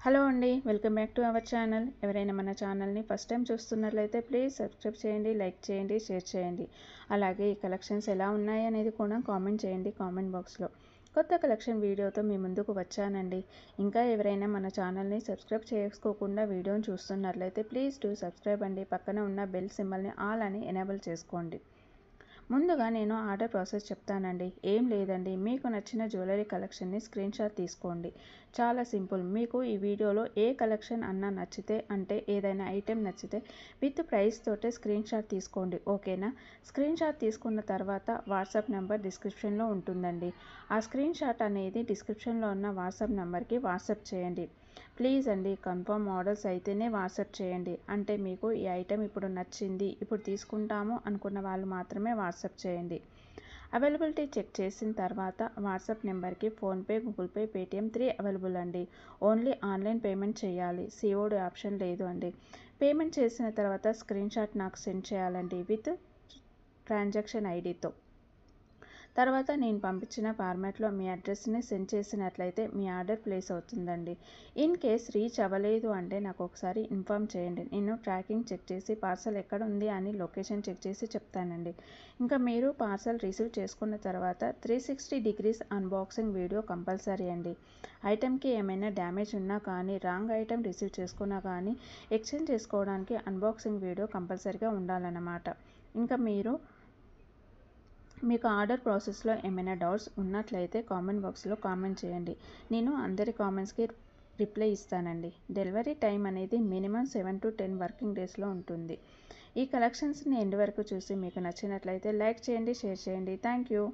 Hello అండి, welcome back to our channel. ఎవరైనా మన ఛానల్ని ఫస్ట్ టైం చూస్తున్నట్లయితే ప్లీజ్ సబ్స్క్రైబ్ చేయండి, లైక్ చేయండి, షేర్ చేయండి. అలాగే ఈ కలెక్షన్స్ ఎలా ఉన్నాయి అనేది కూడా కామెంట్ చేయండి కామెంట్ బాక్స్లో. కొత్త కలెక్షన్ వీడియోతో మీ ముందుకు వచ్చానండి. ఇంకా ఎవరైనా మన ఛానల్ని సబ్స్క్రైబ్ చేసుకోకుండా వీడియోని చూస్తున్నట్లయితే ప్లీజ్ డూ సబ్స్క్రైబ్ అండి. పక్కన ఉన్న బెల్ సింబల్ని ఆల్ అని ఎనేబుల్ చేసుకోండి. ముందుగా నేను ఆర్డర్ ప్రాసెస్ చెప్తానండి. ఏం లేదండి, మీకు నచ్చిన జ్యువెలరీ కలెక్షన్ని స్క్రీన్ షాట్ తీసుకోండి. చాలా సింపుల్. మీకు ఈ వీడియోలో ఏ కలెక్షన్ అన్నా నచ్చితే, అంటే ఏదైనా ఐటెం నచ్చితే విత్ ప్రైస్ తోటే స్క్రీన్ షాట్ తీసుకోండి, ఓకేనా? స్క్రీన్ షాట్ తీసుకున్న తర్వాత వాట్సాప్ నెంబర్ డిస్క్రిప్షన్లో ఉంటుందండి. ఆ స్క్రీన్ షాట్ అనేది డిస్క్రిప్షన్లో ఉన్న వాట్సాప్ నెంబర్కి వాట్సాప్ చేయండి. ప్లీజ్ అండి, కన్ఫర్మ్ ఆర్డర్స్ అయితేనే వాట్సాప్ చేయండి. అంటే మీకు ఈ ఐటెం ఇప్పుడు నచ్చింది, ఇప్పుడు తీసుకుంటాము అనుకున్న వాళ్ళు మాత్రమే వాట్సాప్ చేయండి. అవైలబిలిటీ చెక్ చేసిన తర్వాత వాట్సాప్ నెంబర్కి PhonePe, Google pay, Paytm 3 available అండి. ఓన్లీ ఆన్లైన్ పేమెంట్ చేయాలి, సిఓడి ఆప్షన్ లేదు అండి. పేమెంట్ చేసిన తర్వాత స్క్రీన్ షాట్ నాకు సెండ్ చేయాలండి విత్ ట్రాన్సాక్షన్ ఐడితో. తర్వాత నేను పంపించిన ఫార్మాట్లో మీ అడ్రస్ని సెండ్ చేసినట్లయితే మీ ఆర్డర్ ప్లేస్ అవుతుందండి. ఇన్ కేస్ రీచ్ అవ్వలేదు అంటే నాకు ఒకసారి ఇన్ఫామ్ చేయండి. నేను ట్రాకింగ్ చెక్ చేసి పార్సల్ ఎక్కడ ఉంది అని లొకేషన్ చెక్ చేసి చెప్తానండి. ఇంకా మీరు పార్సల్ రిసీవ్ చేసుకున్న తర్వాత 360 డిగ్రీస్ అన్బాక్సింగ్ వీడియో కంపల్సరీ అండి. ఐటెంకి ఏమైనా డ్యామేజ్ ఉన్నా కానీ, రాంగ్ ఐటెం రిసీవ్ చేసుకున్నా కానీ ఎక్స్చేంజ్ చేసుకోవడానికి అన్బాక్సింగ్ వీడియో కంపల్సరీగా ఉండాలన్నమాట. ఇంకా మీకు ఆర్డర్ ప్రాసెస్లో ఏమైనా డౌట్స్ ఉన్నట్లయితే కామెంట్ బాక్స్లో కామెంట్ చేయండి. నేను అందరి కామెంట్స్కి రిప్లై ఇస్తానండి. డెలివరీ టైం అనేది మినిమం 7 to 10 వర్కింగ్ డేస్లో ఉంటుంది. ఈ కలెక్షన్స్ని ఎండ్ వరకు చూసి మీకు నచ్చినట్లయితే లైక్ చేయండి, షేర్ చేయండి. Thank you.